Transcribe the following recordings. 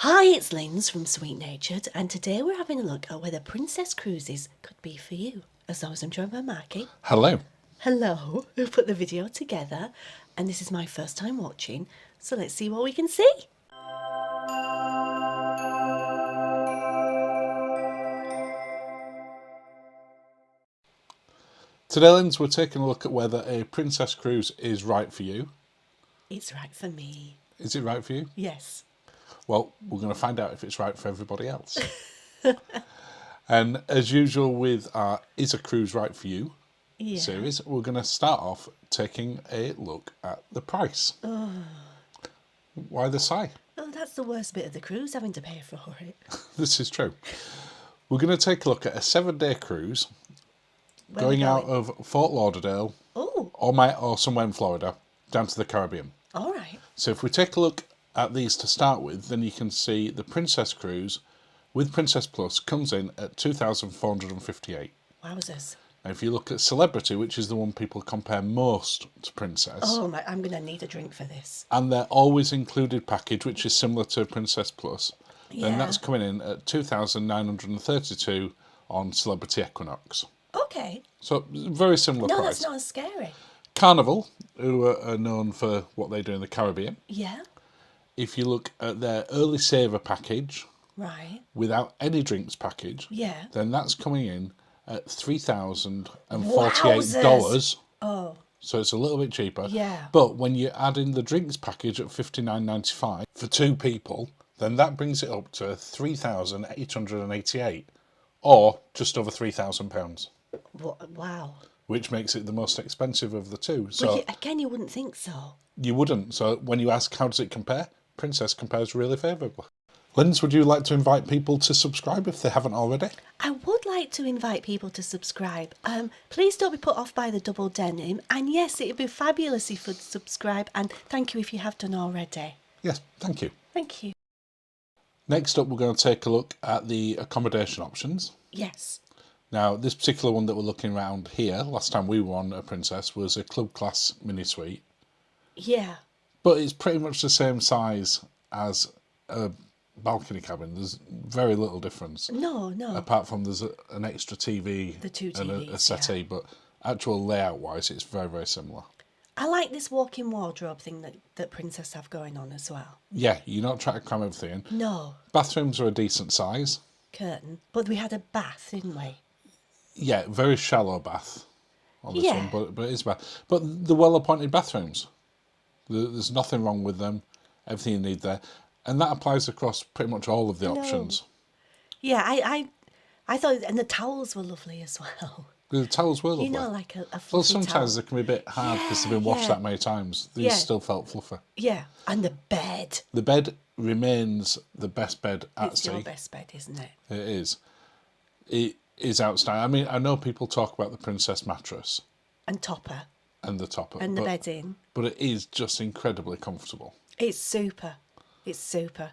Hi, it's Linz from Sweet Natured, and today we're having a look at whether Princess Cruises could be for you. As always, I'm joined by Marky. Hello. Hello, who put the video together, and this is my first time watching, so let's see what we can see. Today, Linz, we're taking a look at whether a Princess Cruise is right for you. It's right for me. Is it right for you? Yes. Well, we're going to find out if it's right for everybody else. And as usual with our Is a Cruise Right For You series, we're going to start off taking a look at the price. Why the sigh? Oh, that's the worst bit of the cruise, having to pay for it. This is true. We're going to take a look at a 7-day cruise Where are we going out of Fort Lauderdale Oh, or somewhere in Florida down to the Caribbean. all right. So if we take a look at these to start with, then you can see the Princess Cruise with Princess Plus comes in at $2,458. Wowzers. Now if you look at Celebrity, which is the one people compare most to Princess, Oh, my, I'm going to need a drink for this. and their always included package, which is similar to Princess Plus, then Yeah. that's coming in at $2,932 on Celebrity Equinox. Okay. So very similar No, price. that's not as scary. Carnival, who are known for what they do in the Caribbean, Yeah. if you look at their early saver package Right. without any drinks package, Yeah. then that's coming in at $3,048. Wowzers. Oh, So it's a little bit cheaper. yeah. But when you add in the drinks package at $59.95 for 2 people, then that brings it up to $3,888, or just over £3,000, Wow. which makes it the most expensive of the two. But So again, you wouldn't think so. you wouldn't. So when you ask how does it compare, Princess compares really favourably. Linz, would you like to invite people to subscribe if they haven't already? I would like to invite people to subscribe. Please don't be put off by the double denim. And yes, it would be fabulous if you'd subscribe. And thank you if you have done already. Yes, thank you. Thank you. Next up, we're going to take a look at the accommodation options. Yes. Now, this particular one that we're looking around here, last time we were on a Princess, was a club class mini suite. Yeah. But it's pretty much the same size as a balcony cabin. There's very little difference. No, no. Apart from there's an extra TV The two and TVs, a settee, but actual layout-wise, it's very, very similar. I like this walk-in wardrobe thing that Princess have going on as well. Yeah, you're not trying to cram everything in. No. Bathrooms are a decent size. Curtain. But we had a bath, didn't we? Yeah, very shallow bath on this Yeah. one, but it is a bath. But the well-appointed bathrooms, there's nothing wrong with them. Everything you need there. And that applies across pretty much all of the options. Yeah, I thought, and the towels were lovely as well. The towels were lovely. You know, like a fluffy Well, sometimes towel. they can be a bit hard because they've been washed yeah. that many times. These Yeah. still felt fluffy. Yeah, and the bed. The bed remains the best bed at It's sea. your best bed, isn't it? It is. It is outstanding. I mean, I know people talk about the Princess mattress And topper. and the topper, And the bed in. but it is just incredibly comfortable. It's super. It's super.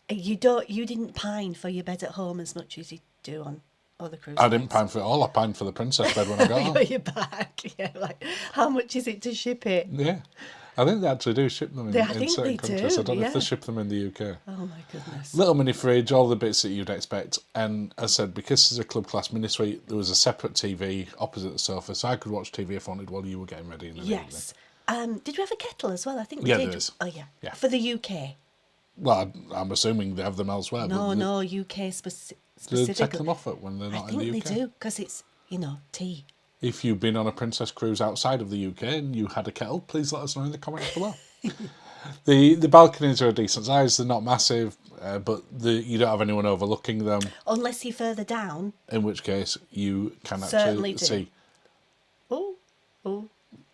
You didn't pine for your bed at home as much as you do on other cruise I lines. didn't pine for it all. I pined for the Princess bed when I got home. Got your back. Yeah, like how much is it to ship it? Yeah. I think they actually do ship them in I think certain they countries. do, I don't know if they yeah. ship them in the UK. Oh my goodness. Little mini fridge, all the bits that you'd expect. And as I said, because it's a club class mini suite, there was a separate TV opposite the sofa, so I could watch TV if I wanted while you were getting ready in the evening. Yes. Did we have a kettle as well? I think we Yeah, did. there is. Oh yeah. Yeah. For the UK. Well, I'm assuming they have them elsewhere. No, but UK do they specifically. take them off it when they're I not in think the they UK? do because it's tea. If you've been on a Princess cruise outside of the UK and you had a kettle, please let us know in the comments below. The balconies are a decent size. They're not massive, but you don't have anyone overlooking them, Unless you're further down. in which case you can Certainly actually do. see. Oh.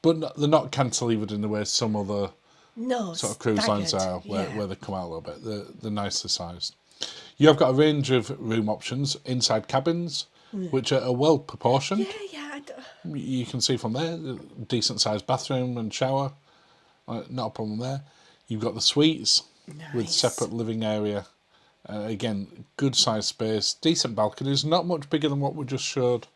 But they're not cantilevered in the way some other No. sort of cruise lines staggered. are, Yeah. where they come out a little bit. They're nicely sized. You have got a range of room options, inside cabins, which are well proportioned. Yeah. You can see from there, decent sized bathroom and shower, not a problem there. You've got the suites with Nice. separate living area. Again, good sized space, decent balconies, not much bigger than what we just showed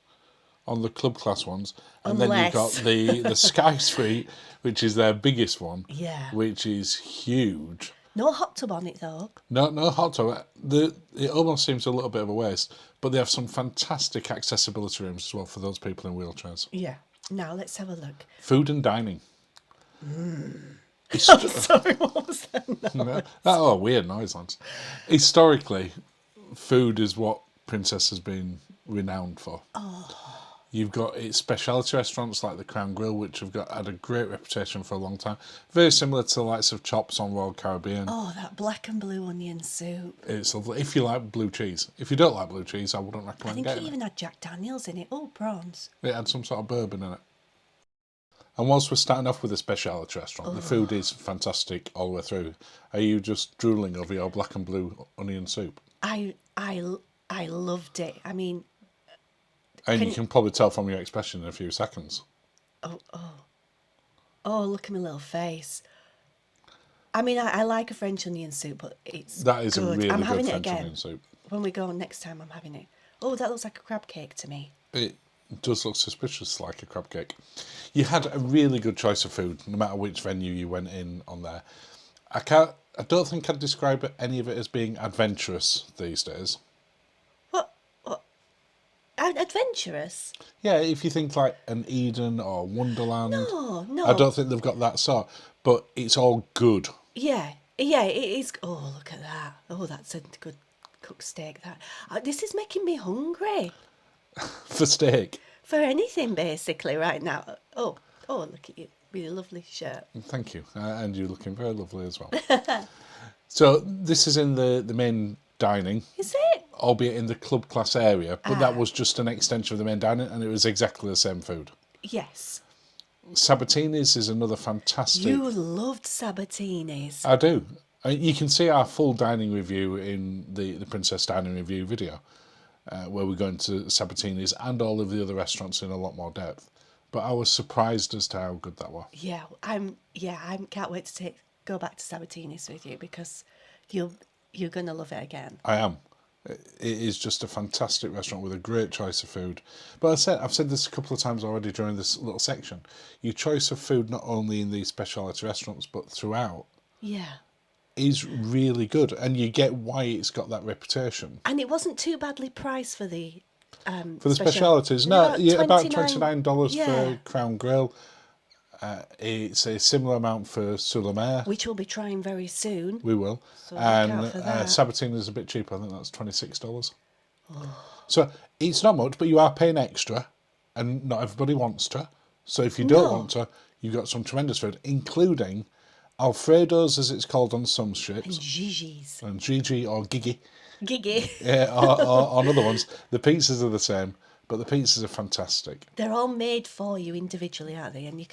on the club class ones. And then you've got the Sky Suite, which is their biggest one, Yeah. which is huge. No hot tub on it though. No hot tub. It almost seems a little bit of a waste, but they have some fantastic accessibility rooms as well for those people in wheelchairs. Yeah. Now let's have a look. Food and dining. I'm sorry, what was that? No, oh, weird noise, lads. Historically, food is what Princess has been renowned for. You've got its specialty restaurants like the Crown Grill, which have had a great reputation for a long time. Very similar to the likes of Chops on Royal Caribbean. Oh, that black and blue onion soup. It's lovely. If you like blue cheese. If you don't like blue cheese, I wouldn't I recommend think it getting even had Jack Daniels in it. Oh, prawns. it. Had some sort of bourbon in it. And whilst we're starting off with a specialty restaurant, the food is fantastic all the way through. Are you just drooling over your black and blue onion soup? I loved it. I mean, And Can you can probably tell from your expression in a few seconds. oh, look at my little face. I mean, I like a French onion soup, but it's That is good. a really I'm good having it French again. onion soup. When we go next time, I'm having it. Oh, that looks like a crab cake to me. It does look suspicious like a crab cake. You had a really good choice of food, no matter which venue you went in on there. I don't think I'd describe any of it as being adventurous these days. What? Adventurous? Yeah, if you think like an Eden or Wonderland, No. I don't think they've got that sort. But it's all good. Yeah, it is. Oh, look at that. Oh, that's a good cooked steak. That this is making me hungry For steak. for anything basically right now. Oh, look at you, really lovely shirt. Thank you. And you're looking very lovely as well. So this is in the main dining, Is it? albeit in the club class area, but that was just an extension of the main dining and it was exactly the same food. Yes. Sabatini's is another fantastic... You loved Sabatini's. I do. You can see our full dining review in the Princess Dining Review video, where we go into Sabatini's and all of the other restaurants in a lot more depth. But I was surprised as to how good that was. Yeah, I can't wait to go back to Sabatini's with you because you're gonna love it again. I am. It is just a fantastic restaurant with a great choice of food. But I've said this a couple of times already during this little section. Your choice of food, not only in these specialty restaurants, but throughout, Yeah. is really good. And you get why it's got that reputation. And it wasn't too badly priced for the For the specialities, no, about $29 yeah. for Crown Grill. It's a similar amount for Sulamere. Which we'll be trying very soon. We will. So look And out for that. Sabatini is a bit cheaper. I think that's $26. So it's not much, but you are paying extra, and not everybody wants to. So if you don't No. want to, you've got some tremendous food, including Alfredo's, as it's called on some And ships, Gigi's. and Gigi or Gigi, Gigi. or on other ones. The pizzas are the same, but the pizzas are fantastic. They're all made for you individually, aren't they? And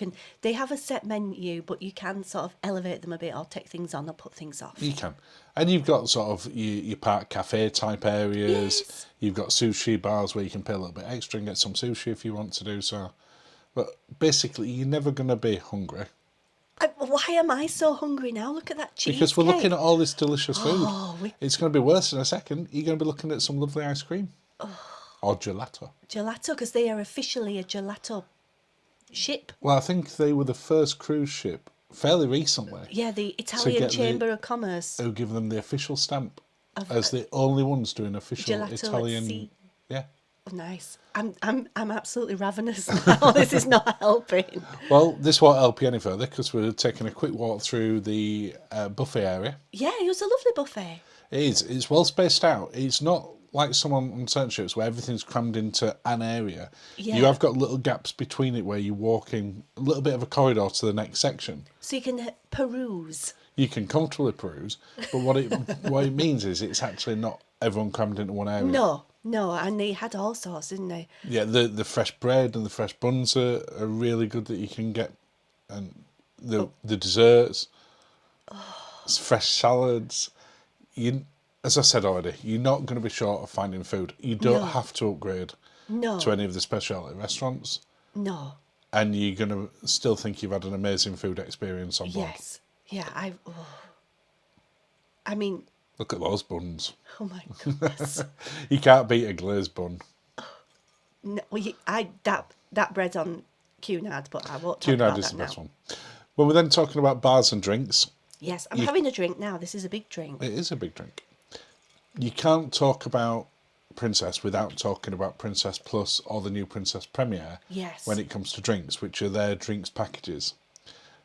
they have a set menu, but you can sort of elevate them a bit or take things on or put things off. You can. And you've got sort of your park cafe type areas. Yes. You've got sushi bars where you can pay a little bit extra and get some sushi if you want to do so. But basically, you're never going to be hungry. Why am I so hungry now? Look at that cheesecake. Because we're looking at all this delicious food. Oh, It's going to be worse in a second. You're going to be looking at some lovely ice cream. Or gelato. Gelato, because they are officially a gelato ship. Well, I think they were the first cruise ship fairly recently Yeah, the Italian get Chamber of Commerce. who give them the official stamp as the only ones doing official Gelato at Italian. sea. Yeah. Oh, nice. I'm absolutely ravenous now. This is not helping. Well, this won't help you any further because we're taking a quick walk through the buffet area. Yeah, it was a lovely buffet. It is. It's well spaced out. It's not like some on certain ships where everything's crammed into an area. Yeah. You have got little gaps between it where you walk in a little bit of a corridor to the next section. So you can peruse. You can comfortably peruse, but what it means is it's actually not everyone crammed into one area. No, and they had all sorts, didn't they? Yeah, the fresh bread and the fresh buns are really good that you can get, and the desserts, fresh salads. As I said already, you're not going to be short of finding food. You don't No. have to upgrade No, to any of the specialty restaurants, no. and you're going to still think you've had an amazing food experience on board. Yes. Yeah, I mean, Look at those buns. oh my goodness. You can't beat a glazed bun. No, that bread on Cunard, but I won't talk Cunard about is that the now. best one. When we're then talking about bars and drinks, Yes, I'm having a drink now. This is a big drink. It is a big drink. You can't talk about Princess without talking about Princess Plus or the new Princess Premier Yes. when it comes to drinks, which are their drinks packages.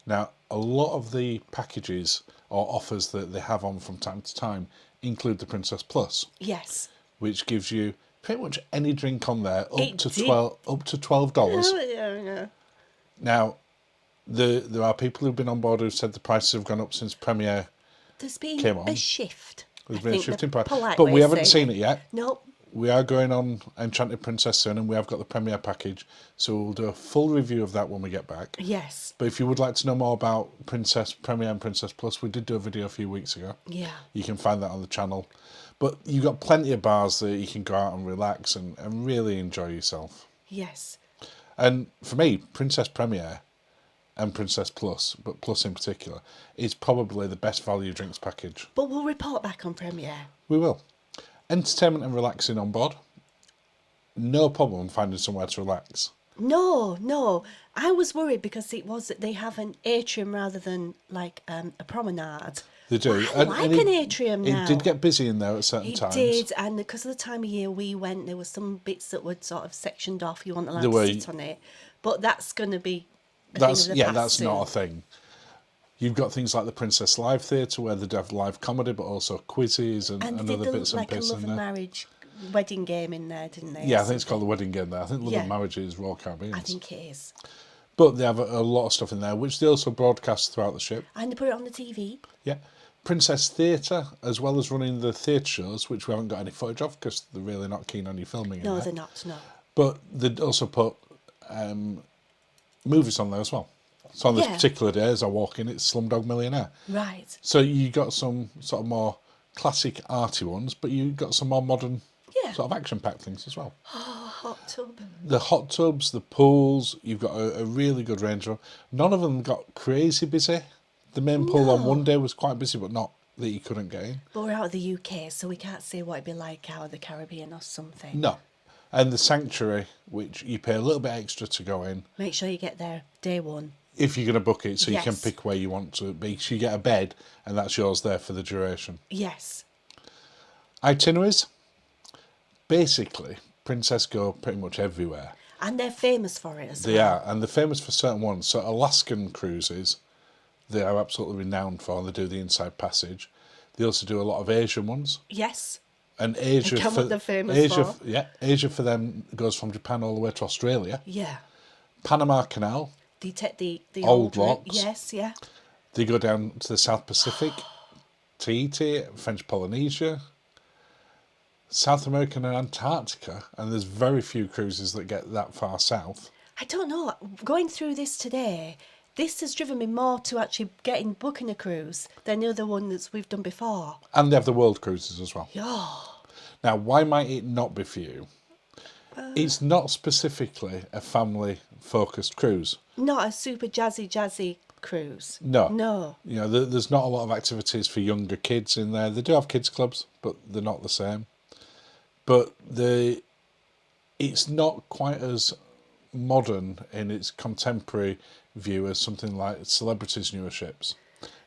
Now, a lot of the packages or offers that they have on from time to time include the Princess Plus, Yes. which gives you pretty much any drink on there up It to did. $12. Oh, yeah. Now, there are people who've been on board who said the prices have gone up since Premier There's been came on. a shift. There's I been a think shift the in price, polite but way we of haven't saying seen it yet. Nope. We are going on Enchanted Princess soon, and we have got the Premier package, so we'll do a full review of that when we get back. Yes. But if you would like to know more about Princess Premier and Princess Plus, we did do a video a few weeks ago. Yeah. You can find that on the channel. But you've got plenty of bars that you can go out and relax and really enjoy yourself. Yes. And for me, Princess Premier and Princess Plus, but Plus in particular, is probably the best value drinks package. But we'll report back on Premiere. We will. Entertainment and relaxing on board. No problem finding somewhere to relax. No. I was worried because it was that they have an atrium rather than like a promenade. They do. But I like an atrium now. It did get busy in there at certain It times. did, and because of the time of year we went, there were some bits that were sort of sectioned off. You weren't allowed There to were. sit on it. But that's going to be a That's thing of the past that's soon. not a thing. You've got things like the Princess Live Theatre where they have live comedy, but also quizzes and And other did bits and like a pieces love in and there. marriage wedding game in there, didn't they? Yeah, I think it's called the Wedding Game there. I think Love Yeah. and Marriage is Royal Caribbean. I think it is. But they have a lot of stuff in there, which they also broadcast throughout the ship. And they put it on the TV. Yeah. Princess Theatre, as well as running the theatre shows, which we haven't got any footage of because they're really not keen on you filming in No, there. they're not. No. But they also put movies on there as well. So on this Yeah. particular day, as I walk in, it's Slumdog Millionaire. Right. So you got some sort of more classic arty ones, but you got some more modern Yeah. sort of action-packed things as well. Oh, hot tub. The hot tubs, the pools, you've got a really good range of them. None of them got crazy busy. The main pool on No. one day was quite busy, but not that you couldn't get in. But we're out of the UK, so we can't say what it'd be like out of the Caribbean or something. No. And the sanctuary, which you pay a little bit extra to go in, Make sure you get there day one. if you're going to book it, so you can Yes. pick where you want to be. So you get a bed, and that's yours there for the duration. Yes. Itineraries. Basically, Princess go pretty much everywhere. And they're famous for it as They well. are, and they're famous for certain ones. So Alaskan cruises, they are absolutely renowned for. They do the Inside Passage. They also do a lot of Asian ones. Yes. And Asia, Again, for, what they're famous Asia, for. yeah, Asia for them goes from Japan all the way to Australia. Yeah. Panama Canal, The Old route. locks. Yes, yeah. they go down to the South Pacific, Tahiti, French Polynesia, South America and Antarctica, and there's very few cruises that get that far south. I don't know. Going through this today, this has driven me more to actually booking a cruise than the other one that we've done before. And they have the world cruises as well. Yeah. Now, why might it not be for you? It's not specifically a family-focused cruise. Not a super jazzy cruise. No. No. You know, there's not a lot of activities for younger kids in there. They do have kids clubs, but they're not the same. But it's not quite as modern in its contemporary view as something like Celebrity's newer ships,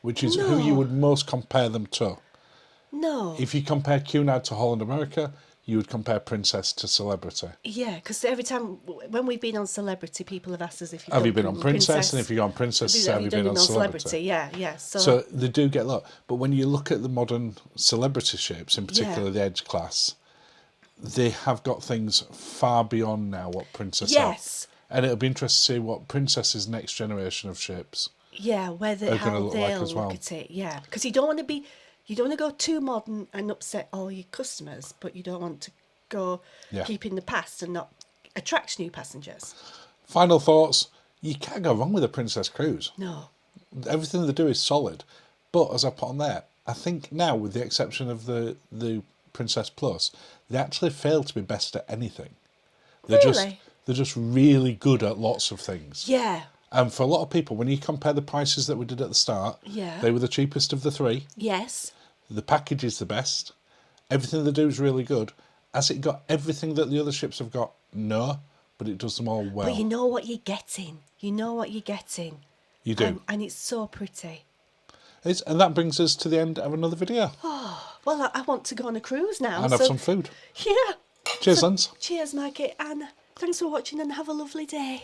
which is who you No. would most compare them to. No. If you compare Cunard to Holland America, you would compare Princess to Celebrity. Yeah, because every time when we've been on Celebrity, people have asked us if Have you been on Princess? And if you go on Princess, have you been on Celebrity? Yeah. So they do get a lot. But when you look at the modern Celebrity ships, in particular the Edge class, they have got things far beyond now what Princess Yes. have. And it'll be interesting to see what Princess's next generation of ships. Yeah, are how gonna look like they'll as well. look at it. Yeah, because you don't want to go too modern and upset all your customers, but you don't want to go Yeah. keep in the past and not attract new passengers. Final thoughts. You can't go wrong with a Princess cruise. No. Everything they do is solid. But as I put on there, I think now, with the exception of the Princess Plus, they actually fail to be best at anything. Really? They're just really good at lots of things. Yeah. And for a lot of people, when you compare the prices that we did at the start, Yeah. they were the cheapest of the three. Yes. The package is the best. Everything they do is really good. Has it got everything that the other ships have got? No, but it does them all well. But you know what you're getting. You know what you're getting. You do. And it's so pretty. And that brings us to the end of another video. Well, I want to go on a cruise now. And have some food. Yeah. Cheers, Linz. Cheers, Maggie, and thanks for watching and have a lovely day.